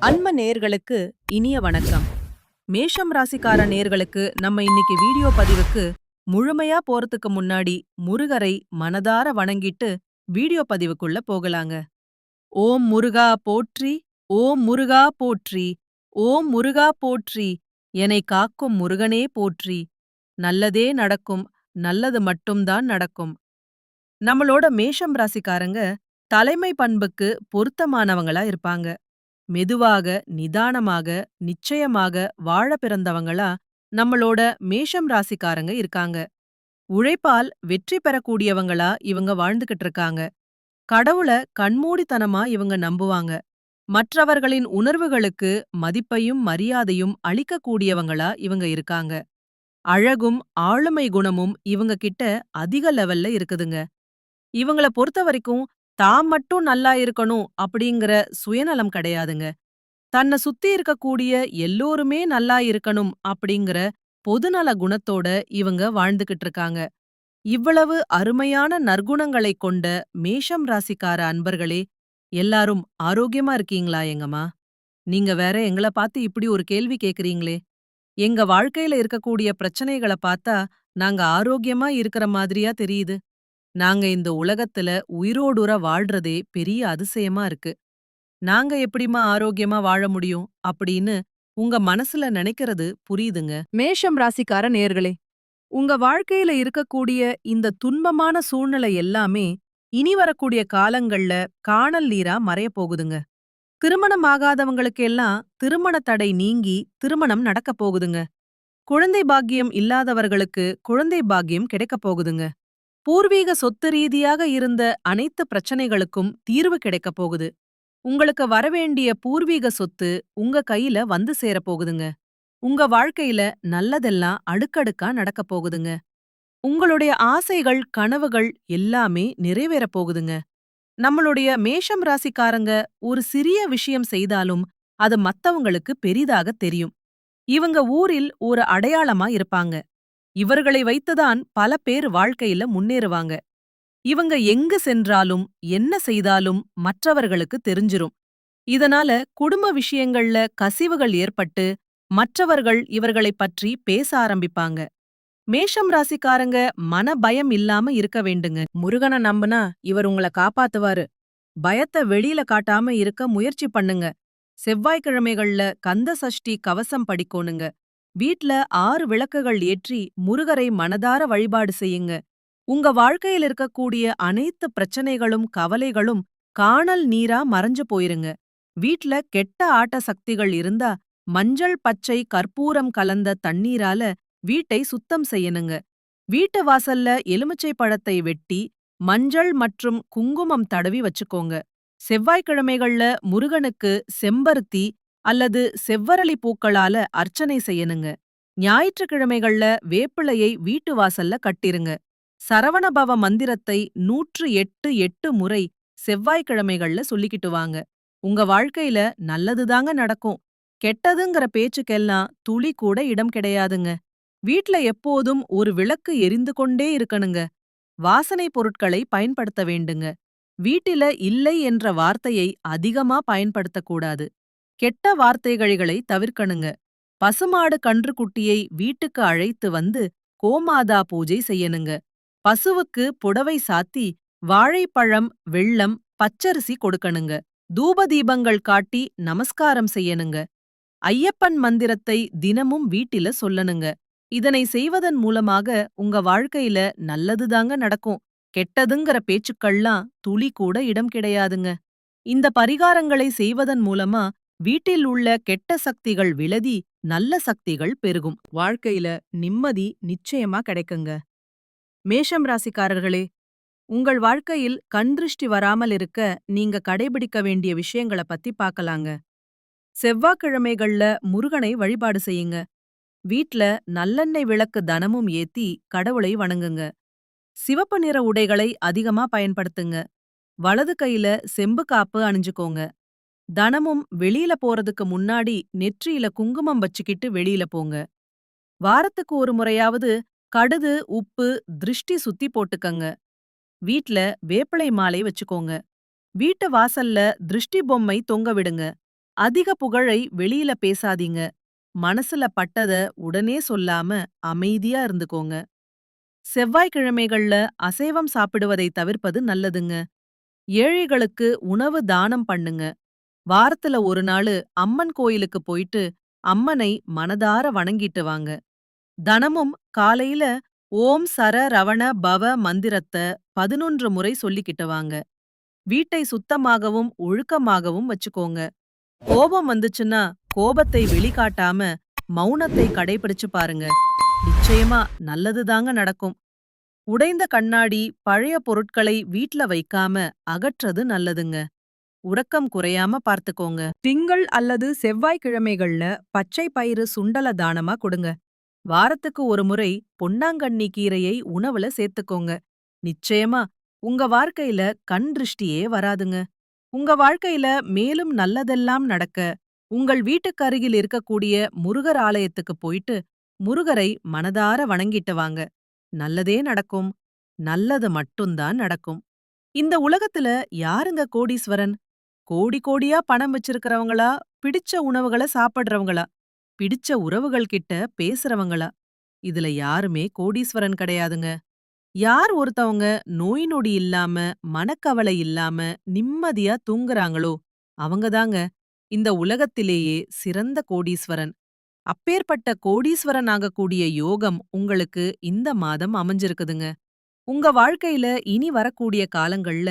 அன்ம நேர்களுக்கு இனிய வணக்கம். மேஷம் ராசிக்கார நேர்களுக்கு நம்ம இன்னைக்கு வீடியோ பதிவுக்கு முழுமையா போறதுக்கு முன்னாடி முருகரை மனதார வணங்கிட்டு வீடியோ பதிவுக்குள்ள போகலாங்க. ஓம் முருகா போற்றி, ஓம் முருகா போற்றி, ஓம் முருகா போற்றி, என்னை காக்கும் முருகனே போற்றி. நல்லதே நடக்கும், நல்லது மட்டும்தான் நடக்கும். நம்மளோட மேஷம் ராசிக்காரங்க தலைமை பண்புக்கு பொருத்தமானவங்களா இருப்பாங்க. மெதுவாக, நிதானமாக, நிச்சயமாக வாழ பிறந்தவங்களா நம்மளோட மேஷம் ராசிக்காரங்க இருக்காங்க. உழைப்பால் வெற்றி பெறக்கூடியவங்களா இவங்க வாழ்ந்துகிட்டு இருக்காங்க. கடவுள கண்மூடித்தனமா இவங்க நம்புவாங்க. மற்றவர்களின் உணர்வுகளுக்கு மதிப்பையும் மரியாதையும் அளிக்கக்கூடியவங்களா இவங்க இருக்காங்க. அழகும் ஆளுமை குணமும் இவங்க கிட்ட அதிக லெவல்ல இருக்குதுங்க. இவங்கள பொறுத்தவரைக்கும் தான் மட்டும் நல்லா இருக்கணும் அப்படிங்கிற சுயநலம் கிடையாதுங்க. தன்னை சுத்தி இருக்கக்கூடிய எல்லோருமே நல்லா இருக்கணும் அப்படிங்கிற பொதுநல குணத்தோட இவங்க வாழ்ந்துகிட்டு இருக்காங்க. இவ்வளவு அருமையான நற்குணங்களைக் கொண்ட மேஷம் ராசிக்கார அன்பர்களே, எல்லாரும் ஆரோக்கியமா இருக்கீங்களா எங்கம்மா? நீங்க வேற எங்கள பார்த்து இப்படி ஒரு கேள்வி கேக்குறீங்களே. எங்க வாழ்க்கையில இருக்கக்கூடிய பிரச்சனைகள பார்த்தா நாங்க ஆரோக்கியமா இருக்கிற மாதிரியா தெரியுது. நாங்க இந்த உலகத்துல உயிரோடுற வாழ்றதே பெரிய அதிசயமா இருக்கு. நாங்க எப்படிம்மா ஆரோக்கியமா வாழ முடியும் அப்படின்னு உங்க மனசுல நினைக்கிறது புரியுதுங்க. மேஷம் ராசிக்கார நேயர்களே, உங்க வாழ்க்கையில இருக்கக்கூடிய இந்த துன்பமான சூழ்நிலை எல்லாமே இனி வரக்கூடிய காலங்கள்ல காணல் நீரா மறையப் போகுதுங்க. திருமணம் ஆகாதவங்களுக்கு எல்லாம் திருமண தடை நீங்கி திருமணம் நடக்கப் போகுதுங்க. குழந்தை பாக்கியம் இல்லாதவர்களுக்கு குழந்தை பாக்கியம் கிடைக்கப் போகுதுங்க. பூர்வீக சொத்து ரீதியாக இருந்த அனைத்து பிரச்சனைகளுக்கும் தீர்வு கிடைக்கப் போகுது. உங்களுக்கு வரவேண்டிய பூர்வீக சொத்து உங்க கையில வந்து சேரப்போகுதுங்க. உங்க வாழ்க்கையில நல்லதெல்லாம் அடுக்கடுக்கா நடக்கப் போகுதுங்க. உங்களுடைய ஆசைகள், கனவுகள் எல்லாமே நிறைவேறப் போகுதுங்க. நம்மளுடைய மேஷம் ராசிக்காரங்க ஒரு சிறிய விஷயம் செய்தாலும் அது மத்தவங்களுக்கு பெரிதாக தெரியும். இவங்க ஊரில் ஒரு அடையாளமா இருப்பாங்க. இவர்களை வைத்துதான் பல பேர் வாழ்க்கையில முன்னேறுவாங்க. இவங்க எங்கு சென்றாலும் என்ன செய்தாலும் மற்றவர்களுக்கு தெரிஞ்சிரும். இதனால குடும்ப விஷயங்கள்ல கசிவுகள் ஏற்பட்டு மற்றவர்கள் இவர்களைப் பற்றி பேச ஆரம்பிப்பாங்க. மேஷம் ராசிக்காரங்க மன பயம் இல்லாம இருக்க வேண்டுங்க. முருகனை நம்புனா இவர் உங்கள காப்பாத்துவாரு. பயத்த வெளியில காட்டாம இருக்க முயற்சி பண்ணுங்க. செவ்வாய்க்கிழமைகள்ல கந்த சஷ்டி கவசம் படிக்கோணுங்க. வீட்ல 6 விளக்குகள் ஏற்றி முருகரை மனதார வழிபாடு செய்யுங்க. உங்க வாழ்க்கையில் இருக்கக்கூடிய அனைத்து பிரச்சனைகளும் கவலைகளும் காணல் நீரா மறைஞ்சு போயிருங்க. வீட்ல கெட்ட ஆட்ட சக்திகள் இருந்தா மஞ்சள் பச்சை கற்பூரம் கலந்த தண்ணீரால வீட்டை சுத்தம் செய்யணுங்க. வீட்டு வாசல்ல எலுமிச்சை பழத்தை வெட்டி மஞ்சள் மற்றும் குங்குமம் தடவி வச்சுக்கோங்க. செவ்வாய்க்கிழமைகள்ல முருகனுக்கு செம்பருத்தி அல்லது செவ்வரளி பூக்களால அர்ச்சனை செய்யணுங்க. ஞாயிற்றுக்கிழமைகள்ல வேப்பிலையை வீட்டு வாசல்ல கட்டிருங்க. சரவணபவ மந்திரத்தை 108 முறை செவ்வாய்க்கிழமைகள்ல சொல்லிக்கிட்டு வாங்க. உங்க வாழ்க்கையில நல்லதுதாங்க நடக்கும். கெட்டதுங்கிற பேச்சுக்கெல்லாம் துளி கூட இடம் கிடையாதுங்க. வீட்ல எப்போதும் ஒரு விளக்கு எரிந்து கொண்டே இருக்கணுங்க. வாசனை பொருட்களை பயன்படுத்த வேண்டுங்க. வீட்டில இல்லை என்ற வார்த்தையை அதிகமா பயன்படுத்தக்கூடாது. கெட்ட வார்த்தைகளை தவிர்க்கணுங்க. பசுமாடு கன்றுக்குட்டியை வீட்டுக்கு அழைத்து வந்து கோமாதா பூஜை செய்யணுங்க. பசுவுக்கு புடவை சாத்தி வாழைப்பழம், வெல்லம், பச்சரிசி கொடுக்கணுங்க. தூப தீபங்கள் காட்டி நமஸ்காரம் செய்யணுங்க. ஐயப்பன் மந்திரத்தை தினமும் வீட்டில சொல்லணுங்க. இதனை செய்வதன் மூலமாக உங்க வாழ்க்கையில நல்லதுதாங்க நடக்கும். கெட்டதுங்கிற பேச்சுக்கள்லாம் துளி கூட இடம் கிடையாதுங்க. இந்த பரிகாரங்களை செய்வதன் மூலமா வீட்டில் உள்ள கெட்ட சக்திகள் விலகி நல்ல சக்திகள் பெருகும். வாழ்க்கையில நிம்மதி நிச்சயமா கிடைக்குங்க. மேஷம் ராசிக்காரர்களே, உங்கள் வாழ்க்கையில் கண்திருஷ்டி வராமல் இருக்க நீங்க கடைபிடிக்க வேண்டிய விஷயங்கள பத்தி பார்க்கலாங்க. செவ்வாய்க்கிழமைகள்ல முருகனை வழிபாடு செய்யுங்க. வீட்ல நல்லெண்ணெய் விளக்கு தனமும் ஏத்தி கடவுளை வணங்குங்க. சிவப்பு நிற உடைகளை அதிகமா பயன்படுத்துங்க. வலது கையில செம்பு காப்பு அணிஞ்சுக்கோங்க. தனமும் வெளியில போறதுக்கு முன்னாடி நெற்றியில குங்குமம் வச்சுக்கிட்டு வெளியில போங்க. வாரத்துக்கு ஒரு முறையாவது கடுகு, உப்பு, திருஷ்டி சுத்தி போட்டுக்கங்க. வீட்ல வேப்பிலை மாலை வச்சுக்கோங்க. வீட்டு வாசல்ல திருஷ்டி பொம்மை தொங்க விடுங்க. அதிக புகழை வெளியில பேசாதீங்க. மனசுல பட்டத உடனே சொல்லாம அமைதியா இருந்துக்கோங்க. செவ்வாய்க்கிழமைகள்ல அசைவம் சாப்பிடுவதை தவிர்ப்பது நல்லதுங்க. ஏழைகளுக்கு உணவு தானம் பண்ணுங்க. வாரத்துல ஒரு நாளு அம்மன் கோயிலுக்கு போயிட்டு அம்மனை மனதார வணங்கிட்டு வாங்க. தினமும் காலையில ஓம் சர ரவண பவ மந்திரத்த 11 முறை சொல்லிக்கிட்டு வாங்க. வீட்டை சுத்தமாகவும் ஒழுக்கமாகவும் வச்சுக்கோங்க. கோபம் வந்துச்சுன்னா கோபத்தை வெளிக்காட்டாம மௌனத்தை கடைபிடிச்சு பாருங்க. நிச்சயமா நல்லதுதாங்க நடக்கும். உடைந்த கண்ணாடி, பழைய பொருட்களை வீட்ல வைக்காம அகற்றது நல்லதுங்க. உறக்கம் குறையாம பார்த்துக்கோங்க. திங்கள் அல்லது செவ்வாய்க்கிழமைகள்ல பச்சை பயிறு சுண்டல தானமா கொடுங்க. வாரத்துக்கு ஒரு முறை பொன்னாங்கண்ணி கீரையை உணவுல சேர்த்துக்கோங்க. நிச்சயமா உங்க வாழ்க்கையில கண் திருஷ்டியே வராதுங்க. உங்க வாழ்க்கையில மேலும் நல்லதெல்லாம் நடக்க உங்கள் வீட்டுக்கு அருகில் இருக்கக்கூடிய முருகர் ஆலயத்துக்கு போயிட்டு முருகரை மனதார வணங்கிட்டு வாங்க. நல்லதே நடக்கும். நல்லது மட்டும்தான் நடக்கும். இந்த உலகத்துல யாருங்க கோடீஸ்வரன்? கோடி கோடியா பணம் வச்சிருக்கிறவங்களா? பிடிச்ச உணவுகள சாப்பிடுறவங்களா? பிடிச்ச உறவுகள் கிட்ட பேசுறவங்களா? இதுல யாருமே கோடீஸ்வரன் கிடையாதுங்க. யார் ஒருத்தவங்க நோய் நொடி இல்லாம, மனக்கவலை இல்லாம, நிம்மதியா தூங்குறாங்களோ, அவங்கதாங்க இந்த உலகத்திலேயே சிறந்த கோடீஸ்வரன். அப்பேற்பட்ட கோடீஸ்வரன் ஆகக்கூடிய யோகம் உங்களுக்கு இந்த மாதம் அமைஞ்சிருக்குதுங்க. உங்க வாழ்க்கையில இனி வரக்கூடிய காலங்கள்ல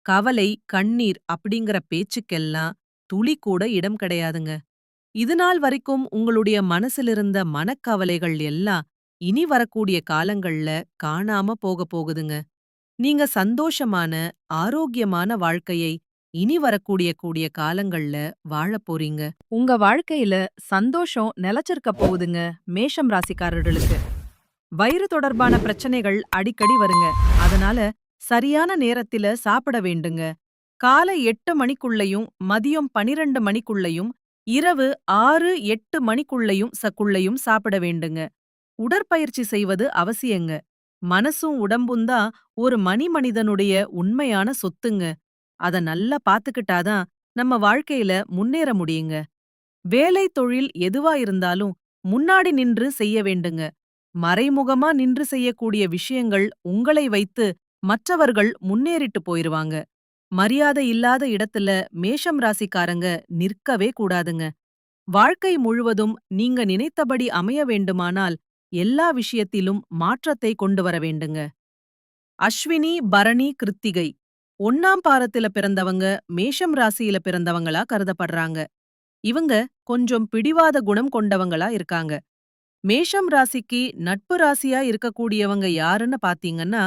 கவலை, கண்ணீர் அப்படிங்கிற பேச்சுக்கெல்லாம் துளி கூட இடம் கிடையாதுங்க. இதுநாள் வரைக்கும் உங்களுடைய மனசிலிருந்த மனக்கவலைகள் எல்லாம் இனி வரக்கூடிய காலங்கள்ல காணாம போகப் போகுதுங்க. நீங்க சந்தோஷமான, ஆரோக்கியமான வாழ்க்கையை இனி வரக்கூடிய காலங்கள்ல வாழப் போறீங்க. உங்க வாழ்க்கையில சந்தோஷம் நிலைச்சிருக்க போகுதுங்க. மேஷம் ராசிக்காரர்களுக்கு வயிறு தொடர்பான பிரச்சனைகள் அடிக்கடி வருங்க. அதனால சரியான நேரத்தில சாப்பிட வேண்டுங்க. காலை 8 மணிக்குள்ளயும், மதியம் 12 மணிக்குள்ளயும், இரவு 6, 8 மணிக்குள்ளயும் சாப்பிட வேண்டுங்க. உடற்பயிற்சி செய்வது அவசியங்க. மனசும் உடம்பும் தான் ஒரு மனிதனுடைய உண்மையான சொத்துங்க. அத நல்லா பாத்துக்கிட்டாதான் நம்ம வாழ்க்கையில முன்னேற முடியுங்க. வேலை தொழில் எதுவா இருந்தாலும் முன்னாடி நின்று செய்ய வேண்டுங்க. மறைமுகமா நின்று செய்யக்கூடிய விஷயங்கள் உங்களை வைத்து மற்றவர்கள் முன்னேறிட்டு போயிருவாங்க. மரியாதை இல்லாத இடத்துல மேஷம் ராசிக்காரங்க நிற்கவே கூடாதுங்க. வாழ்க்கை முழுவதும் நீங்க நினைத்தபடி அமைய வேண்டுமானால் எல்லா விஷயத்திலும் மாற்றத்தை கொண்டு வர வேண்டுங்க. அஸ்வினி, பரணி, கிருத்திகை 1ஆம் பாரத்தில பிறந்தவங்க மேஷம் ராசியில பிறந்தவங்களா கருதப்படுறாங்க. இவங்க கொஞ்சம் பிடிவாத குணம் கொண்டவங்களா இருக்காங்க. மேஷம் ராசிக்கு நட்பு ராசியா இருக்கக்கூடியவங்க யாருன்னு பாத்தீங்கன்னா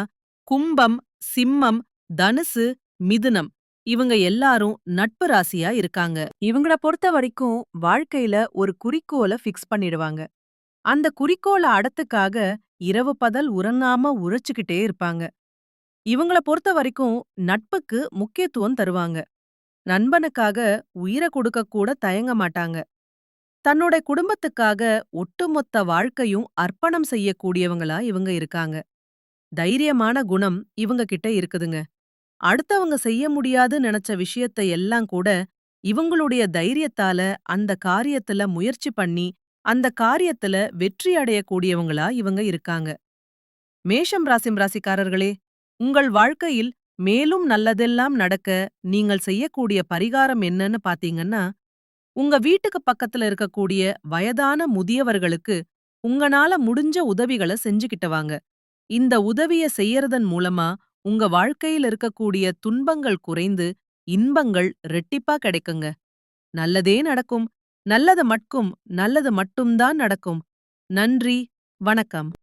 கும்பம், சிம்மம், தனுசு, மிதுனம் இவங்க எல்லாரும் நட்பு ராசியா இருக்காங்க. இவங்கள பொறுத்த வரைக்கும் வாழ்க்கையில ஒரு குறிக்கோள ஃபிக்ஸ் பண்ணிடுவாங்க. அந்த குறிக்கோள அடத்துக்காக இரவு பகல் உறங்காம உழைச்சுக்கிட்டே இருப்பாங்க. இவங்கள பொறுத்த வரைக்கும் நட்புக்கு முக்கியத்துவம் தருவாங்க. நண்பனுக்காக உயிர கொடுக்க கூட தயங்க மாட்டாங்க. தன்னோட குடும்பத்துக்காக ஒட்டுமொத்த வாழ்க்கையும் அர்ப்பணம் செய்யக்கூடியவங்களா இவங்க இருக்காங்க. தைரியமான குணம் இவங்க கிட்ட இருக்குதுங்க. அடுத்தவங்க செய்ய முடியாது நினைச்ச விஷயத்தை எல்லாம் கூட இவங்களுடைய தைரியத்தால அந்த காரியத்துல முயற்சி பண்ணி அந்த காரியத்துல வெற்றி அடையக்கூடியவங்களா இவங்க இருக்காங்க. மேஷம் ராசிக்காரர்களே, உங்கள் வாழ்க்கையில் மேலும் நல்லதெல்லாம் நடக்க நீங்கள் செய்யக்கூடிய பரிகாரம் என்னன்னு பாத்தீங்கன்னா, உங்க வீட்டுக்கு பக்கத்துல இருக்கக்கூடிய வயதான முதியவர்களுக்கு உங்கனால முடிஞ்ச உதவிகளை செஞ்சுக்கிட்டு வாங்க. இந்த உதவிய செய்யறதன் மூலமா உங்க வாழ்க்கையில இருக்கக்கூடிய துன்பங்கள் குறைந்து இன்பங்கள் ரெட்டிப்பா கிடைக்குங்க. நல்லதே நடக்கும். நல்லது மட்டும்தான் நடக்கும். நன்றி. வணக்கம்.